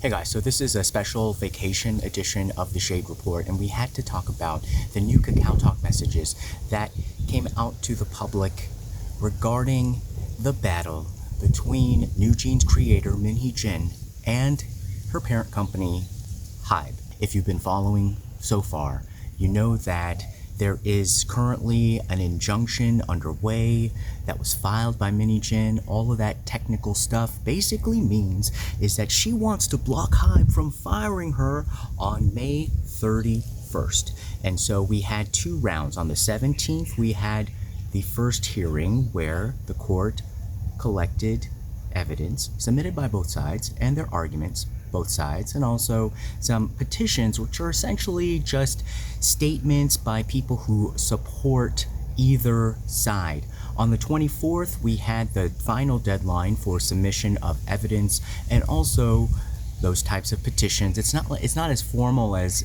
Hey guys, so this is a special vacation edition of the Shade Report, and we had to talk about the new Kakao Talk messages that came out to the public regarding the battle between New Jeans creator Min Hee-jin and her parent company, HYBE. If you've been following so far, you know that there is currently an injunction underway that was filed by Min Hee-jin. All of that technical stuff basically means is that she wants to block HYBE from firing her on May 31st. And so we had two rounds. On the 17th, we had the first hearing where the court collected evidence submitted by both sides and their arguments, both sides, and also some petitions, which are essentially just statements by people who support either side. On the 24th, we had the final deadline for submission of evidence and also those types of petitions. It's not as formal as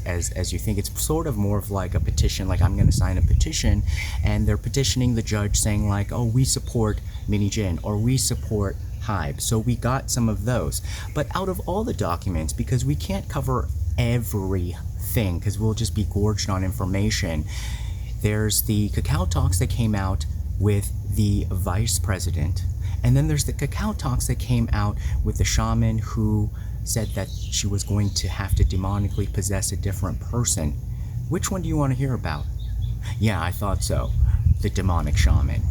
you think. It's sort of more of like a petition, like I'm going to sign a petition, and they're petitioning the judge saying like, oh, we support Min Hee-jin or we support HYBE. So we got some of those. But out of all the documents, because we can't cover everything because we'll just be gorged on information, there's the Kakao Talks that came out with the vice president, and then there's the Kakao Talks that came out with the shaman who said that she was going to have to demonically possess a different person. Which one do you want to hear about? Yeah, I thought so. The Demonic Shaman.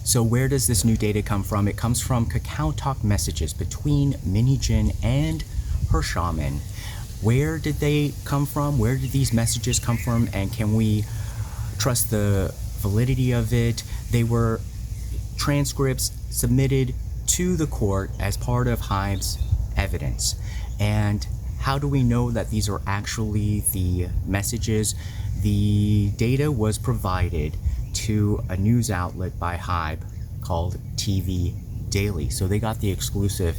So where does this new data come from? It comes from Kakao Talk messages between Min Hee-jin and her shaman. Where did they come from? Where did these messages come from? And can we trust the validity of it? They were transcripts submitted to the court as part of HYBE's evidence. And how do we know that these are actually the messages? The data was provided to a news outlet by HYBE called TV Daily. So they got the exclusive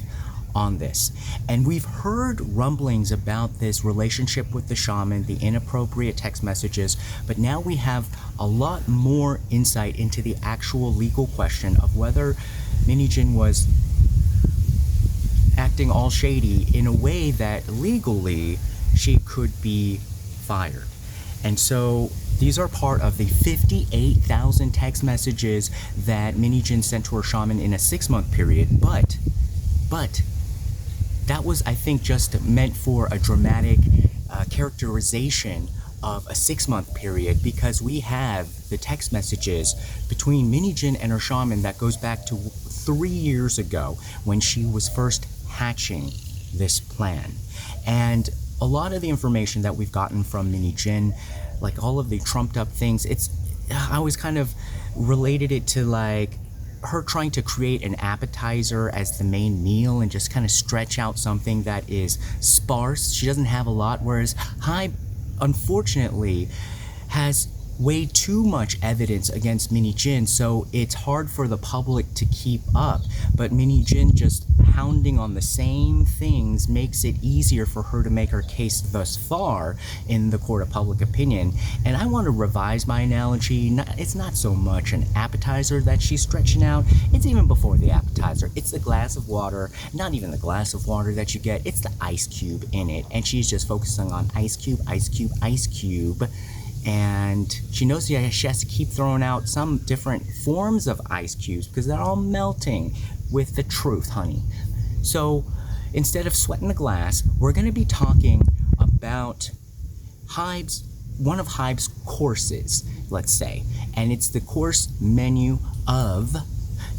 on this. And we've heard rumblings about this relationship with the shaman, the inappropriate text messages, but now we have a lot more insight into the actual legal question of whether Min Hee-jin was acting all shady in a way that legally she could be fired. And so these are part of the 58,000 text messages that Min Hee-jin sent to her shaman in a 6-month period. But that was, I think, just meant for a dramatic characterization of a 6-month period, because we have the text messages between Min Hee-jin and her shaman that goes back to 3 years ago when she was first hatching this plan. And a lot of the information that we've gotten from Min Hee-jin, like all of the trumped up things, I always kind of related it to like her trying to create an appetizer as the main meal and just kind of stretch out something that is sparse. She doesn't have a lot, whereas HYBE, unfortunately, has way too much evidence against Min Hee-jin, so it's hard for the public to keep up. But Min Hee-jin just pounding on the same things makes it easier for her to make her case thus far in the court of public opinion. And I want to revise my analogy. It's not so much an appetizer that she's stretching out, it's even before the appetizer. It's the glass of water, not even the glass of water that you get, it's the ice cube in it, and she's just focusing on ice cube, ice cube, ice cube. And she knows she has to keep throwing out some different forms of ice cubes because they're all melting with the truth, honey. So instead of sweating the glass, we're going to be talking about one of HYBE's courses, let's say. And it's the course menu of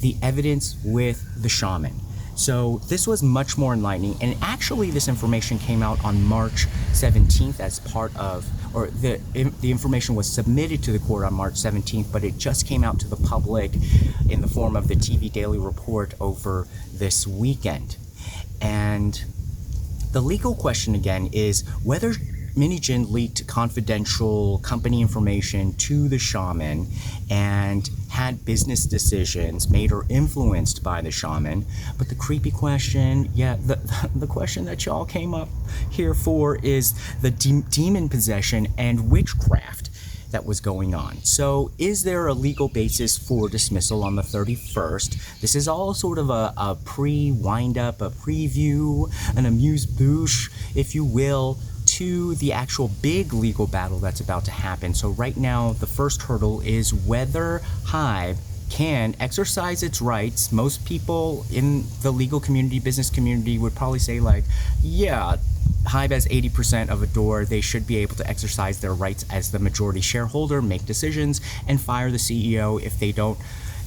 the evidence with the shaman. So this was much more enlightening, and actually this information came out on March 17th as part of, or the information was submitted to the court on March 17th, but it just came out to the public in the form of the TV Daily report over this weekend. And the legal question again is whether Min Hee-jin leaked confidential company information to the shaman and had business decisions made or influenced by the shaman. But the creepy question, the question that y'all came up here for is the demon possession and witchcraft. that was going on. So is there a legal basis for dismissal on the 31st? This is all sort of a pre-wind-up, a preview, an amuse-bouche, if you will, to the actual big legal battle that's about to happen. So right now, the first hurdle is whether HYBE can exercise its rights. Most people in the legal community, business community would probably say like, yeah, HYBE has 80% of ADOR. They should be able to exercise their rights as the majority shareholder, make decisions, and fire the CEO if they don't.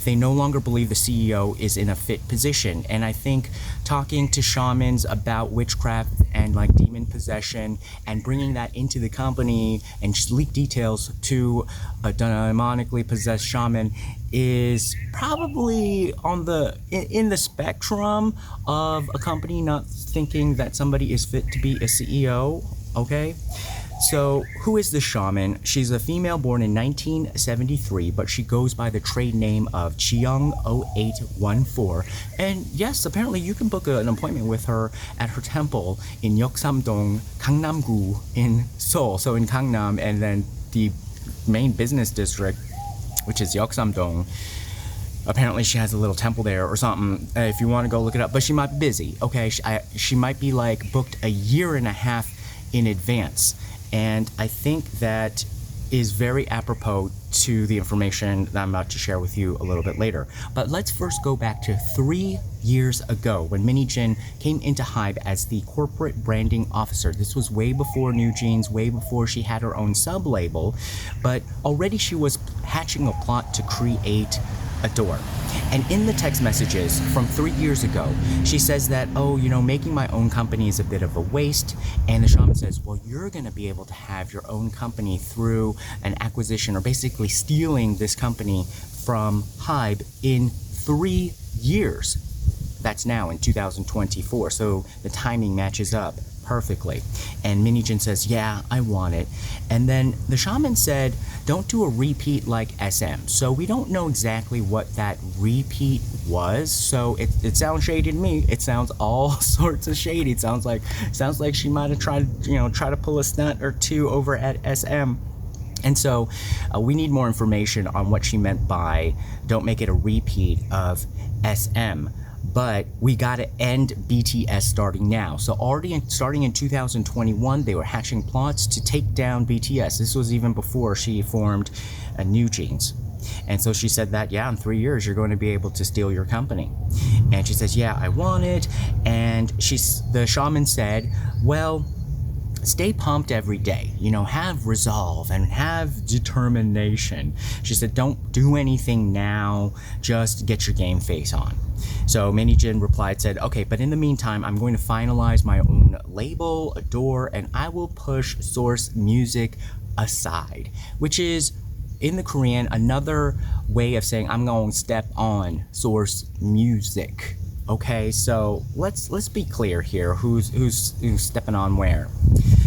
They no longer believe the CEO is in a fit position. And I think talking to shamans about witchcraft and like demon possession and bringing that into the company and just leak details to a demonically possessed shaman is probably on the in the spectrum of a company not thinking that somebody is fit to be a CEO. Okay. So, who is the shaman? She's a female born in 1973, but she goes by the trade name of Cheong0814. And yes, apparently you can book an appointment with her at her temple in Yeoksamdong, Gangnam-gu in Seoul. So in Gangnam, and then the main business district, which is Yeoksamdong. Apparently she has a little temple there or something, if you want to go look it up. But she might be busy, okay? She might be like booked a year and a half in advance. And I think that is very apropos to the information that I'm about to share with you a little bit later. But let's first go back to 3 years ago when Min Hee-jin came into HYBE as the corporate branding officer. This was way before New Jeans, way before she had her own sub-label, but already she was hatching a plot to create ADOR. And in the text messages from 3 years ago, she says that, oh, you know, making my own company is a bit of a waste. And the shaman says, well, you're going to be able to have your own company through an acquisition or basically stealing this company from HYBE in 3 years. That's now in 2024. So the timing matches up perfectly. And Min Hee-jin says, yeah, I want it. And then the shaman said, don't do a repeat like SM. So we don't know exactly what that repeat was. So it sounds shady to me. It sounds all sorts of shady. It sounds like she might have tried to pull a stunt or two over at SM. And so we need more information on what she meant by don't make it a repeat of SM. But we got to end BTS starting now. So starting in 2021, they were hatching plots to take down BTS. This was even before she formed New Jeans. And so she said that, yeah, in 3 years, you're going to be able to steal your company. And she says, yeah, I want it. And the shaman said, well, stay pumped every day, have resolve and have determination. She said, don't do anything now, just get your game face on. So Min Hee-jin said, okay, but in the meantime, I'm going to finalize my own label, ADOR, and I will push Source Music aside, which is in the Korean another way of saying I'm going to step on Source Music. Okay, so let's be clear here. Who's stepping on where?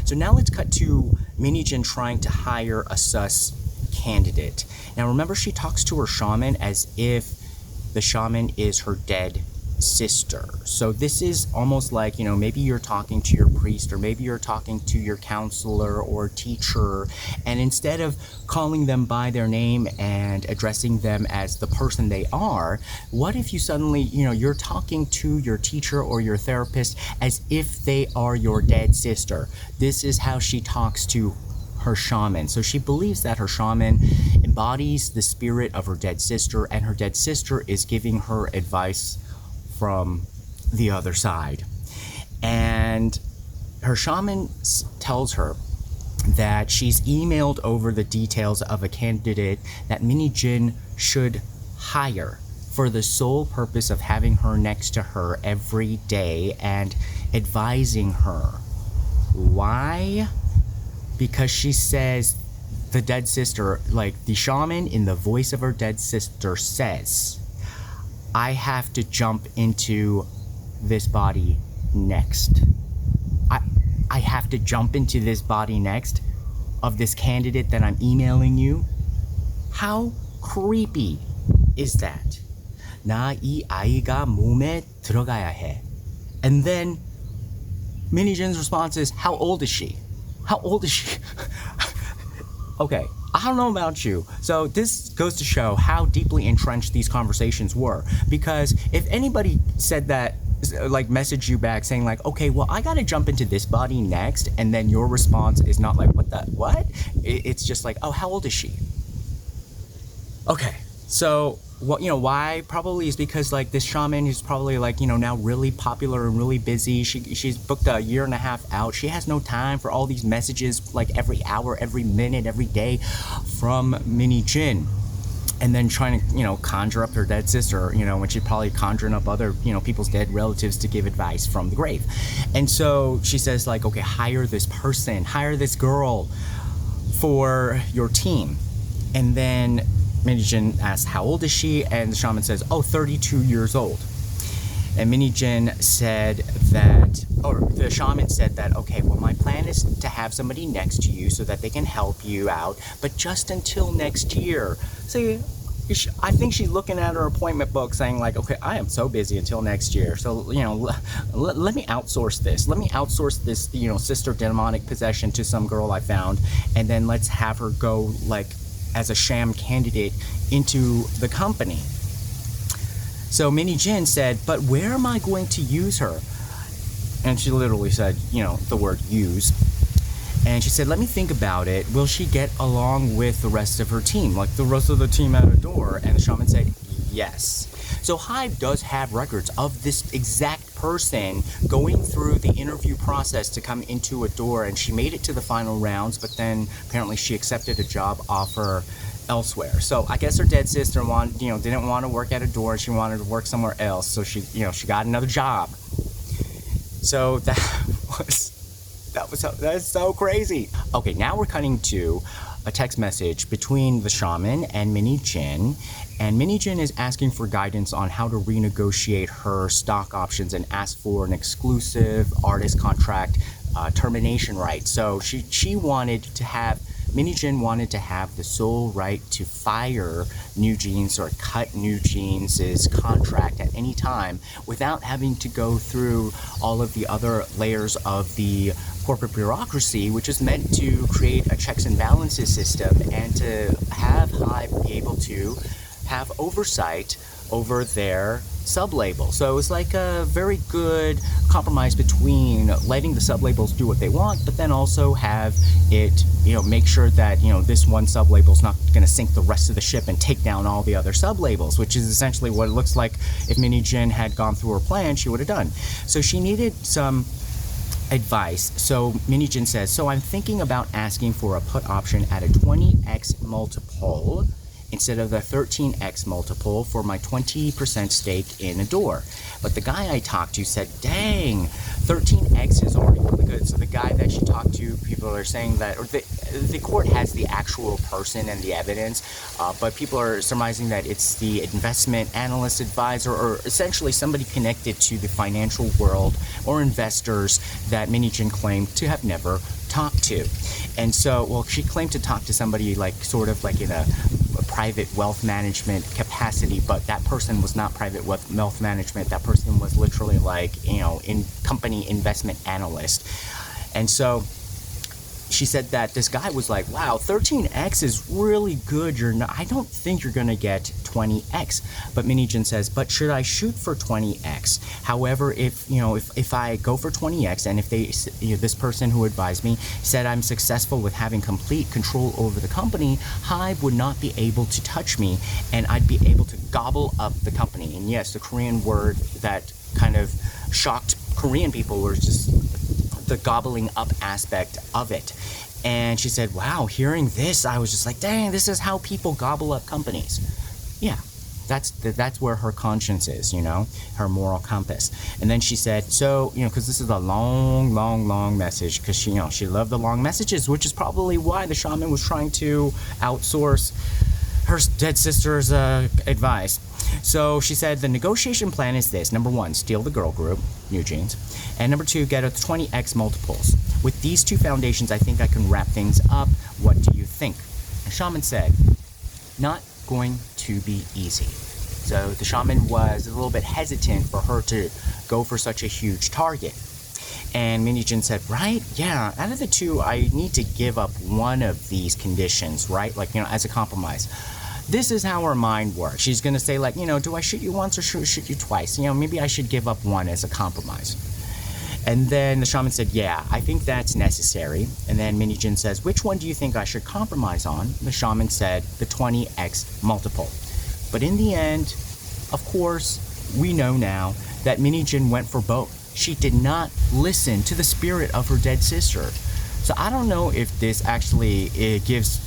So now let's cut to Min Hee-jin trying to hire a sus candidate. Now remember, she talks to her shaman as if the shaman is her dead sister. So this is almost like, maybe you're talking to your priest or maybe you're talking to your counselor or teacher, and instead of calling them by their name and addressing them as the person they are, what if you suddenly, you're talking to your teacher or your therapist as if they are your dead sister? This is how she talks to her shaman. So she believes that her shaman embodies the spirit of her dead sister, and her dead sister is giving her advice from the other side. And her shaman tells her that she's emailed over the details of a candidate that Min Hee-jin should hire for the sole purpose of having her next to her every day and advising her. Why? Because she says the dead sister, like the shaman in the voice of her dead sister says, I have to jump into this body next. I have to jump into this body next of this candidate that I'm emailing you. How creepy is that? 나 이 아이가 몸에 들어가야 해. And then Min Hee-jin's response is, how old is she? How old is she? Okay, I don't know about you. So this goes to show how deeply entrenched these conversations were. Because if anybody said that, like message you back saying like, okay, well, I gotta jump into this body next, and then your response is not like, what? It's just like, oh, how old is she? Okay, so what, why probably is because like this shaman is probably like, now really popular and really busy. She's booked a year and a half out. She has no time for all these messages like every hour, every minute, every day from Min Hee-jin. And then trying to, conjure up her dead sister, when she's probably conjuring up other, people's dead relatives to give advice from the grave. And so she says like, okay, hire this person, hire this girl for your team. And then Min Hee-jin asks, how old is she? And the shaman says, 32 years old. And Min Hee-jin said that, or the shaman said that, okay, well, my plan is to have somebody next to you so that they can help you out, but just until next year. See, I think she's looking at her appointment book saying like, okay, I am so busy until next year. So, let me outsource this. Let me outsource this, sister demonic possession to some girl I found. And then let's have her go like as a sham candidate into the company. So Min Hee-jin said, but where am I going to use her? And she literally said, the word use. And she said, let me think about it. Will she get along with the rest of her team, like the rest of the team at ADOR? And the shaman said, yes. So HYBE does have records of this exact person going through the interview process to come into ADOR, and she made it to the final rounds, but then apparently she accepted a job offer elsewhere. So I guess her dead sister didn't want to work at ADOR. She wanted to work somewhere else. So she got another job. So that's so crazy. Okay, now we're cutting to a text message between the shaman and Min Hee-jin. And Min Hee-jin is asking for guidance on how to renegotiate her stock options and ask for an exclusive artist contract termination right. So Min Hee-jin wanted to have the sole right to fire New Jeans or cut New Jeans' contract at any time without having to go through all of the other layers of the corporate bureaucracy, which is meant to create a checks and balances system and to have HYBE be able to have oversight over their sub-label. So it was like a very good compromise between letting the sub-labels do what they want, but then also have it, make sure that, this one sub-label is not going to sink the rest of the ship and take down all the other sub-labels, which is essentially what it looks like if Min Hee-jin had gone through her plan, she would have done. So she needed some advice. So Min Hee-jin says, so I'm thinking about asking for a put option at a 20x multiple instead of the 13x multiple for my 20% stake in ADOR. But the guy I talked to said, dang, 13x is already really good. So the guy that she talked to, people are saying that, or the court has the actual person and the evidence, but people are surmising that it's the investment analyst advisor, or essentially somebody connected to the financial world or investors that Min Hee-jin claimed to have never talked to. And so, well, she claimed to talk to somebody like sort of like in a private wealth management capacity, but that person was not private wealth management. That person was literally like, in company investment analyst. And so she said that this guy was like, wow, 13x is really good. I don't think you're going to get 20x. But Min Hee-jin says, but should I shoot for 20x? However, if I go for 20x and if this person who advised me said I'm successful with having complete control over the company, HYBE would not be able to touch me and I'd be able to gobble up the company. And yes, the Korean word that kind of shocked Korean people was just the gobbling up aspect of it. And she said, wow, hearing this, I was just like, dang, this is how people gobble up companies. Yeah, that's where her conscience is, her moral compass. And then she said, so, because this is a long message, because she loved the long messages, which is probably why the shaman was trying to outsource her dead sister's advice. So she said the negotiation plan is this. Number 1, steal the girl group, New Jeans. And number 2, get a 20x multiples. With these two foundations, I think I can wrap things up. What do you think? The shaman said, not going to be easy. So the shaman was a little bit hesitant for her to go for such a huge target. And Min Hee-jin said, right? Yeah, out of the two, I need to give up one of these conditions, right? Like, as a compromise. This is how her mind works. She's going to say, like, do I shoot you once or shoot you twice? Maybe I should give up one as a compromise. And then the shaman said, yeah, I think that's necessary. And then Min Hee-jin says, which one do you think I should compromise on? The shaman said, the 20x multiple. But in the end, of course, we know now that Min Hee-jin went for both. She did not listen to the spirit of her dead sister. So I don't know if this actually gives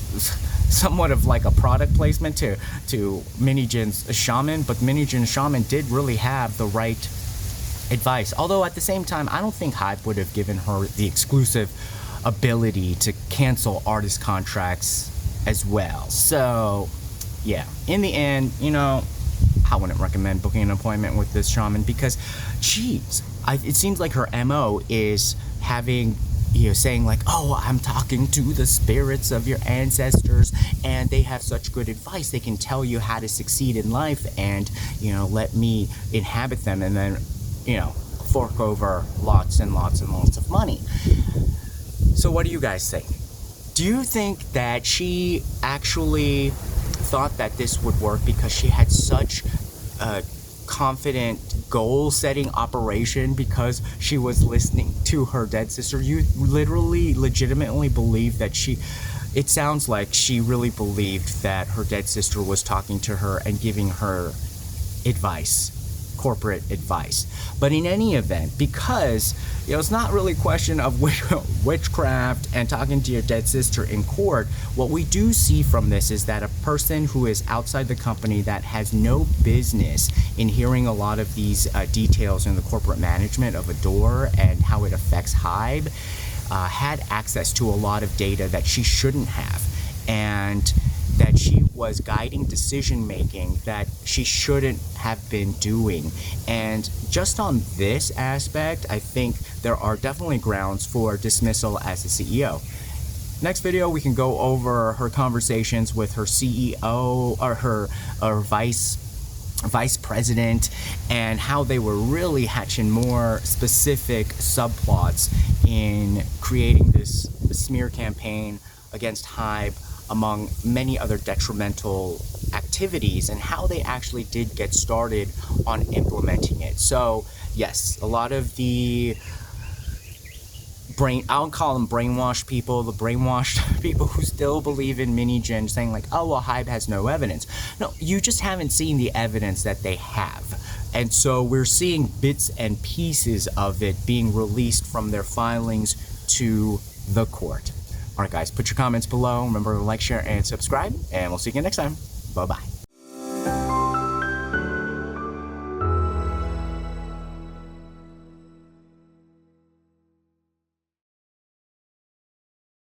somewhat of like a product placement to Min Hee-jin's shaman, but Min Hee-jin's shaman did really have the right advice. Although at the same time, I don't think HYBE would have given her the exclusive ability to cancel artist contracts as well. So yeah, in the end, I wouldn't recommend booking an appointment with this shaman because, geez, it seems like her MO is having, saying like, oh, I'm talking to the spirits of your ancestors and they have such good advice. They can tell you how to succeed in life and, let me inhabit them and then, fork over lots and lots and lots of money. So what do you guys think? Do you think that she actually thought that this would work because she had such a confident goal-setting operation because she was listening to her dead sister? You literally, legitimately believe that it sounds like she really believed that her dead sister was talking to her and giving her advice, corporate advice. But in any event, because it's not really a question of witchcraft and talking to your dead sister in court, what we do see from this is that a person who is outside the company that has no business in hearing a lot of these details in the corporate management of ADOR and how it affects HYBE had access to a lot of data that she shouldn't have, and that she was guiding decision making that she shouldn't have been doing. And just on this aspect, I think there are definitely grounds for dismissal as the CEO. Next video, we can go over her conversations with her CEO or her vice president and how they were really hatching more specific subplots in creating this smear campaign against HYBE, among many other detrimental activities, and how they actually did get started on implementing it. So yes, a lot of the I'll call them brainwashed people, the brainwashed people who still believe in Min Hee-jin, saying like, oh, well, HYBE has no evidence. No, you just haven't seen the evidence that they have. And so we're seeing bits and pieces of it being released from their filings to the court. All right, guys, put your comments below. Remember to like, share, and subscribe, and we'll see you again next time. Bye-bye.